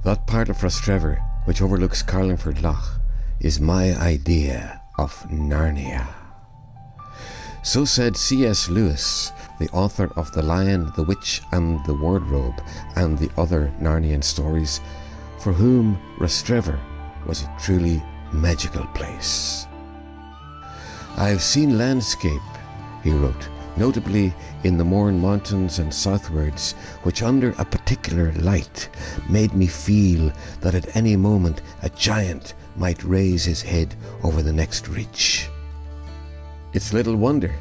That part of Rostrevor, which overlooks Carlingford Lough, is my idea of Narnia. So said C.S. Lewis, the author of The Lion, the Witch and the Wardrobe and the other Narnian stories, for whom Rostrevor was a truly magical place. "I have seen landscape," he wrote, "notably in the Mourne mountains and southwards, which under a particular light made me feel that at any moment a giant might raise his head over the next ridge." It's little wonder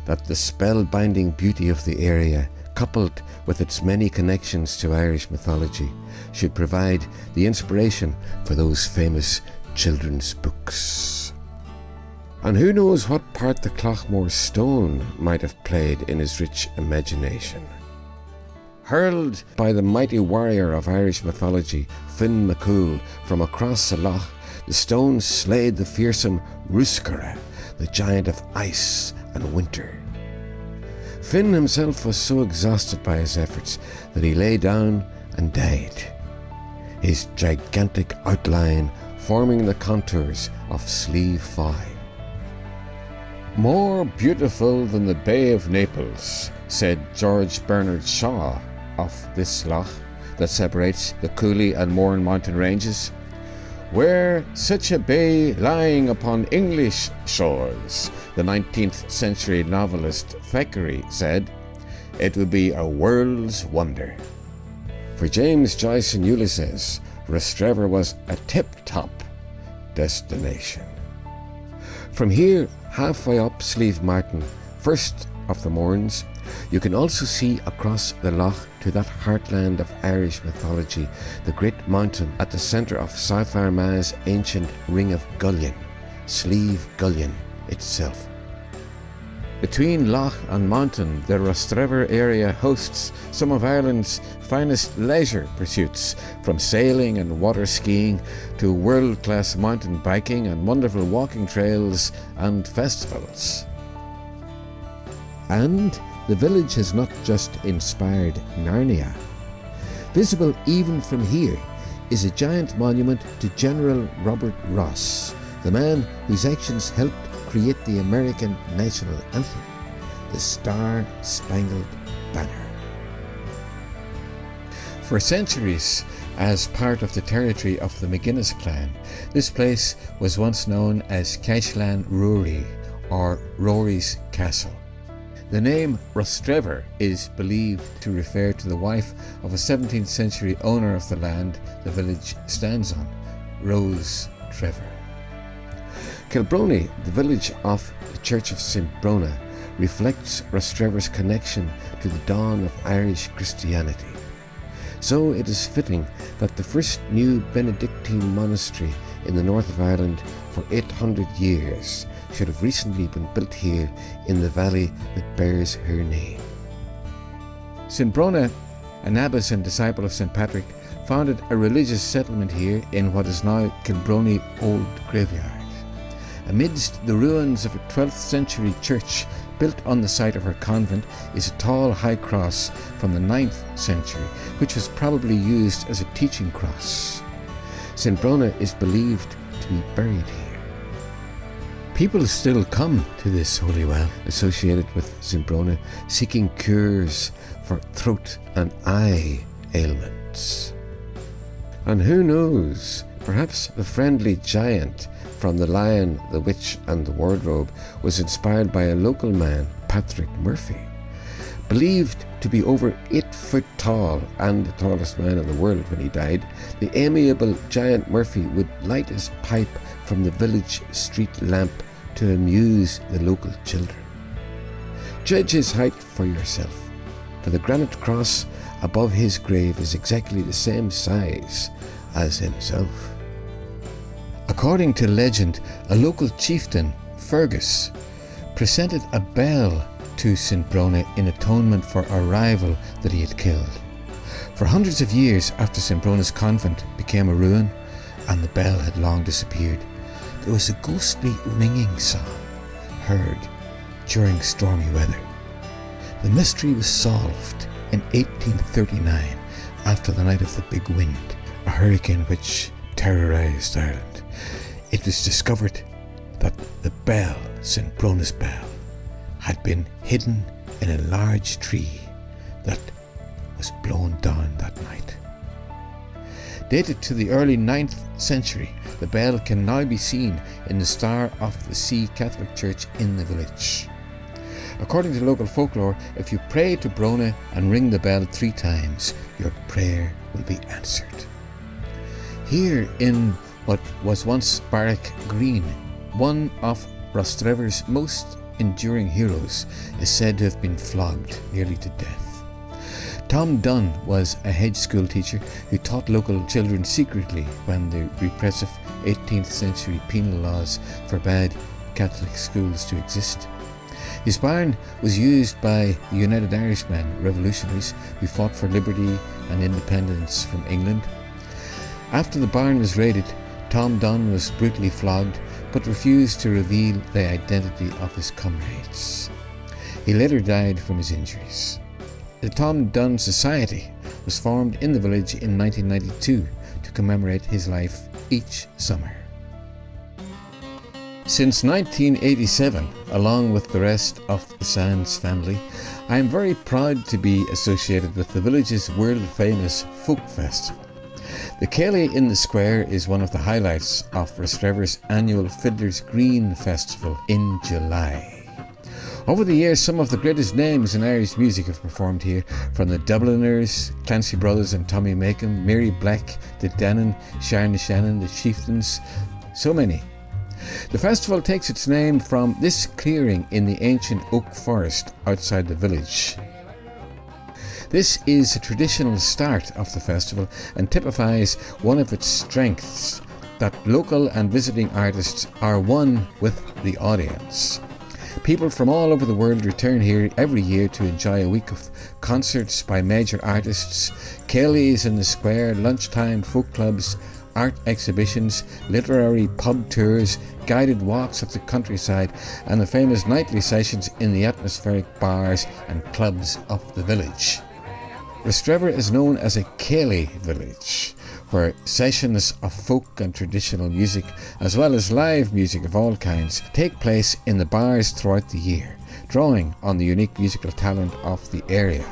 that the spell-binding beauty of the area, coupled with its many connections to Irish mythology, should provide the inspiration for those famous children's books. And who knows what part the Cloughmore stone might have played in his rich imagination. Hurled by the mighty warrior of Irish mythology, Finn MacCool, from across the loch, the stone slayed the fearsome Rúscara, the giant of ice and winter. Finn himself was so exhausted by his efforts that he lay down and died, his gigantic outline forming the contours of Slieve Foy. "More beautiful than the Bay of Naples," said George Bernard Shaw of this loch that separates the Cooley and Mourne mountain ranges. "Were such a bay lying upon English shores," the 19th century novelist Thackeray said, "it would be a world's wonder." For James Joyce and Ulysses, Rostrevor was a tip-top destination. From here, halfway up Slieve Martin, first of the Mournes, you can also see across the loch to that heartland of Irish mythology, the great mountain at the centre of South Armagh's ancient Ring of Gullion, Slieve Gullion itself. Between loch and mountain, the Rostrevor area hosts some of Ireland's finest leisure pursuits, from sailing and water skiing to world-class mountain biking and wonderful walking trails and festivals. And the village has not just inspired Narnia. Visible even from here is a giant monument to General Robert Ross, the man whose actions helped create the American national anthem, the Star Spangled Banner. For centuries, as part of the territory of the McGuinness clan, this place was once known as Caisleán Rory, or Rory's Castle. The name Rostrevor is believed to refer to the wife of a 17th century owner of the land the village stands on, Rose Trevor. Kilbrony, the village of the Church of St. Brona, reflects Rostrevor's connection to the dawn of Irish Christianity. So it is fitting that the first new Benedictine monastery in the north of Ireland for 800 years should have recently been built here in the valley that bears her name. St. Brona, an abbess and disciple of St. Patrick, founded a religious settlement here in what is now Kilbrony Old Graveyard. Amidst the ruins of a 12th century church built on the site of her convent is a tall high cross from the 9th century, which was probably used as a teaching cross. St. Brona is believed to be buried here. People still come to this holy well associated with St. Brona, seeking cures for throat and eye ailments. And who knows, perhaps the friendly giant from The Lion, the Witch and the Wardrobe was inspired by a local man, Patrick Murphy. Believed to be over 8 foot tall and the tallest man in the world when he died, the amiable giant Murphy would light his pipe from the village street lamp to amuse the local children. Judge his height for yourself, for the granite cross above his grave is exactly the same size as himself. According to legend, a local chieftain, Fergus, presented a bell to St. Brona in atonement for a rival that he had killed. For hundreds of years after St. Brona's convent became a ruin and the bell had long disappeared, there was a ghostly ringing sound heard during stormy weather. The mystery was solved in 1839 after the night of the big wind, a hurricane which terrorised Ireland, it was discovered that the bell, St. Brona's bell, had been hidden in a large tree that was blown down that night. Dated to the early 9th century, the bell can now be seen in the Star of the Sea Catholic Church in the village. According to local folklore, if you pray to Brona and ring the bell 3 times, your prayer will be answered. Here in what was once Barrack Green, one of Rostrevor's most enduring heroes is said to have been flogged nearly to death. Tom Dunn was a hedge school teacher who taught local children secretly when the repressive 18th century penal laws forbade Catholic schools to exist. His barn was used by the United Irishmen, revolutionaries who fought for liberty and independence from England. After the barn was raided, Tom Dunn was brutally flogged but refused to reveal the identity of his comrades. He later died from his injuries. The Tom Dunn Society was formed in the village in 1992 to commemorate his life each summer. Since 1987, along with the rest of the Sands family, I am very proud to be associated with the village's world-famous folk festival. The Ceilidh in the Square is one of the highlights of Rostrevor's annual Fiddler's Green Festival in July. Over the years, some of the greatest names in Irish music have performed here, from the Dubliners, Clancy Brothers and Tommy Macon, Mary Black, the Dannon, Sharna Shannon, the Chieftains, so many. The festival takes its name from this clearing in the ancient oak forest outside the village. This is a traditional start of the festival and typifies one of its strengths, that local and visiting artists are one with the audience. People from all over the world return here every year to enjoy a week of concerts by major artists, Ceilidhs in the Square, lunchtime folk clubs, art exhibitions, literary pub tours, guided walks of the countryside, and the famous nightly sessions in the atmospheric bars and clubs of the village. Rostrevor is known as a Ceilidh village, where sessions of folk and traditional music, as well as live music of all kinds, take place in the bars throughout the year, drawing on the unique musical talent of the area.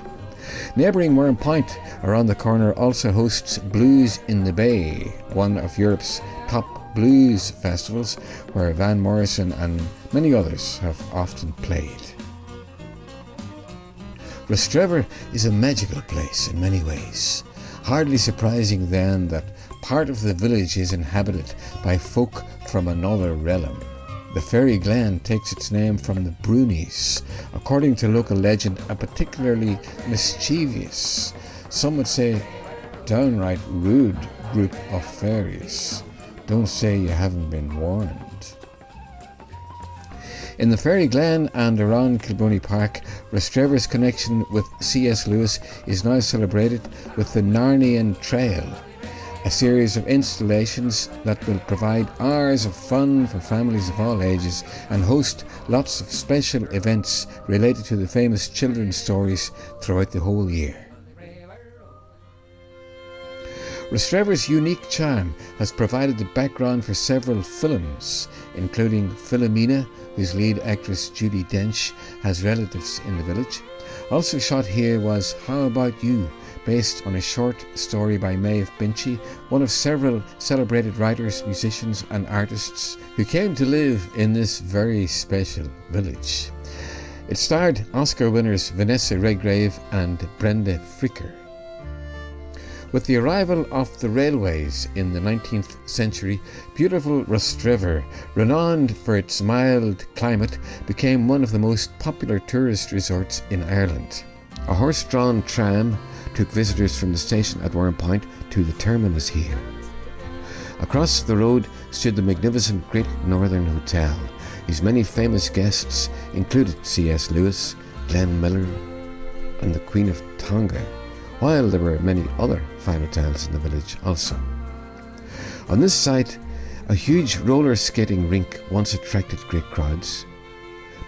Neighbouring Mourne Point, around the corner, also hosts Blues in the Bay, one of Europe's top blues festivals, where Van Morrison and many others have often played. Rostrevor is a magical place in many ways. Hardly surprising then that part of the village is inhabited by folk from another realm. The Fairy Glen takes its name from the Brunies, according to local legend a particularly mischievous, some would say downright rude group of fairies. Don't say you haven't been warned. In the Fairy Glen and around Kilbroney Park, Rostrevor's connection with C.S. Lewis is now celebrated with the Narnian Trail, a series of installations that will provide hours of fun for families of all ages and host lots of special events related to the famous children's stories throughout the whole year. Rostrevor's unique charm has provided the background for several films, including Philomena, whose lead actress Judi Dench has relatives in the village. Also shot here was How About You, based on a short story by Maeve Binchy, one of several celebrated writers, musicians and artists who came to live in this very special village. It starred Oscar winners Vanessa Redgrave and Brenda Fricker. With the arrival of the railways in the 19th century, beautiful Rostrevor, renowned for its mild climate, became one of the most popular tourist resorts in Ireland. A horse-drawn tram took visitors from the station at Mourne Point to the terminus here. Across the road stood the magnificent Great Northern Hotel, whose many famous guests included C.S. Lewis, Glenn Miller and the Queen of Tonga, while there were many other fine hotels in the village also. On this site, a huge roller skating rink once attracted great crowds.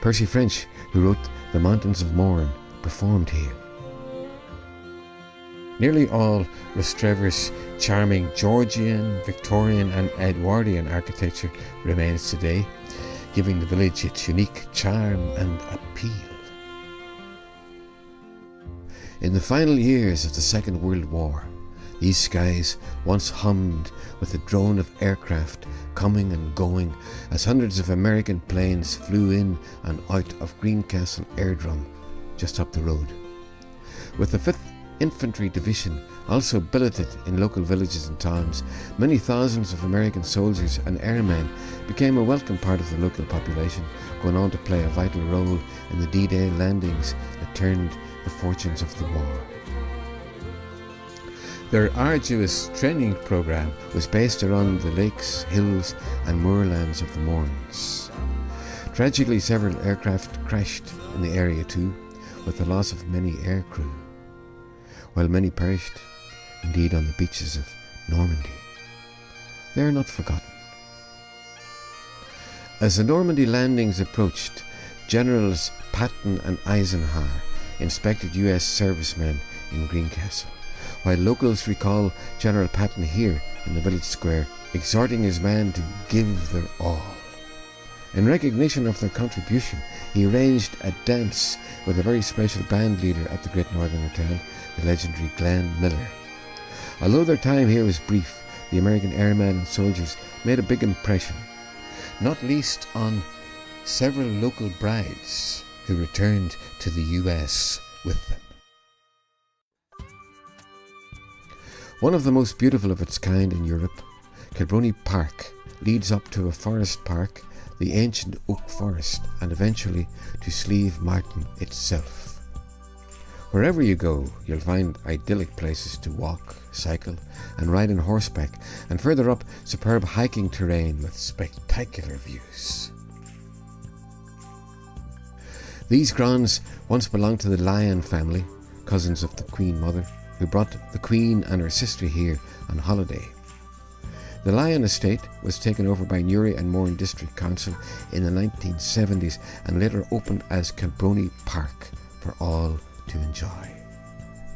Percy French, who wrote The Mountains of Mourne, performed here. Nearly all Rostrevor's charming Georgian, Victorian and Edwardian architecture remains today, giving the village its unique charm and appeal. In the final years of the Second World War, these skies once hummed with the drone of aircraft coming and going as hundreds of American planes flew in and out of Greencastle Airdrome just up the road. With the 5th Infantry Division also billeted in local villages and towns, many thousands of American soldiers and airmen became a welcome part of the local population, going on to play a vital role in the D-Day landings that turned the fortunes of the war. Their arduous training program was based around the lakes, hills and moorlands of the Mournes. Tragically, several aircraft crashed in the area too, with the loss of many aircrew, while many perished, indeed, on the beaches of Normandy. They are not forgotten. As the Normandy landings approached, Generals Patton and Eisenhower inspected US servicemen in Greencastle, while locals recall General Patton here in the village square, exhorting his men to give their all. In recognition of their contribution, he arranged a dance with a very special band leader at the Great Northern Hotel, the legendary Glenn Miller. Although their time here was brief, the American airmen and soldiers made a big impression, not least on several local brides who returned to the US with them. One of the most beautiful of its kind in Europe, Kilbrony Park leads up to a forest park, the ancient oak forest, and eventually to Slieve Martin itself. Wherever you go, you'll find idyllic places to walk, cycle and ride on horseback, and further up, superb hiking terrain with spectacular views. These grounds once belonged to the Lyon family, cousins of the Queen Mother, who brought the Queen and her sister here on holiday. The Lyon estate was taken over by Newry and Mourne District Council in the 1970s and later opened as Kilbrony Park for all to enjoy.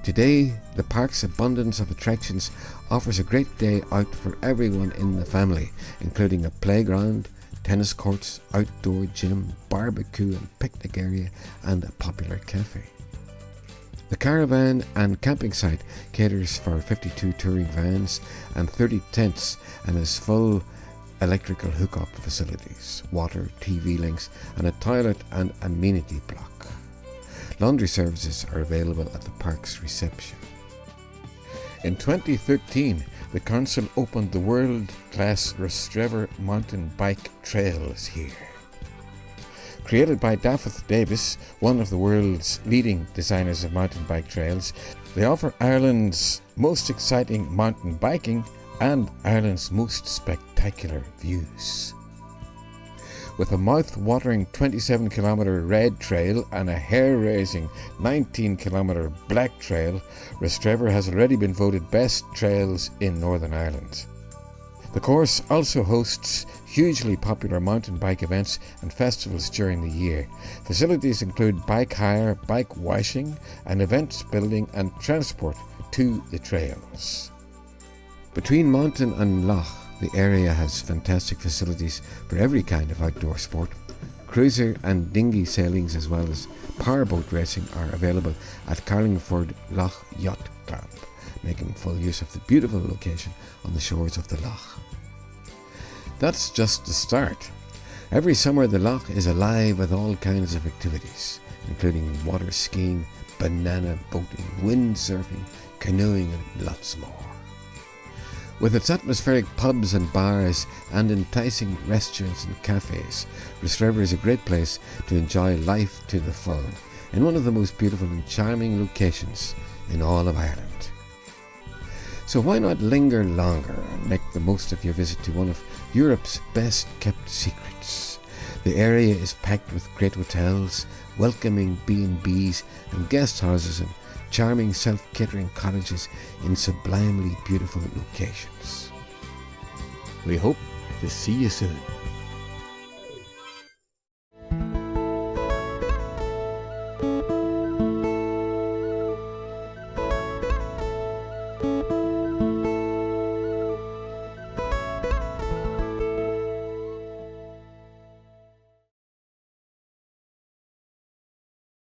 Today, the park's abundance of attractions offers a great day out for everyone in the family, including a playground, tennis courts, outdoor gym, barbecue and picnic area, and a popular cafe. The caravan and camping site caters for 52 touring vans and 30 tents and has full electrical hookup facilities, water, TV links and a toilet and amenity block. Laundry services are available at the park's reception. In 2013, the council opened the world-class Rostrevor mountain bike trails here. Created by Dafydd Davis, one of the world's leading designers of mountain bike trails, they offer Ireland's most exciting mountain biking and Ireland's most spectacular views. With a mouth-watering 27-kilometre red trail and a hair-raising 19-kilometre black trail, Rostrevor has already been voted best trails in Northern Ireland. The course also hosts hugely popular mountain bike events and festivals during the year. Facilities include bike hire, bike washing, and events building and transport to the trails. Between mountain and loch, the area has fantastic facilities for every kind of outdoor sport. Cruiser and dinghy sailings as well as powerboat racing are available at Carlingford Loch Yacht Club, making full use of the beautiful location on the shores of the loch. That's just the start. Every summer the loch is alive with all kinds of activities, including water skiing, banana boating, windsurfing, canoeing and lots more. With its atmospheric pubs and bars and enticing restaurants and cafes, Rostrevor is a great place to enjoy life to the full in one of the most beautiful and charming locations in all of Ireland. So why not linger longer and make the most of your visit to one of Europe's best kept secrets? The area is packed with great hotels, welcoming B&Bs and guest houses and charming self-catering cottages in sublimely beautiful locations. We hope to see you soon.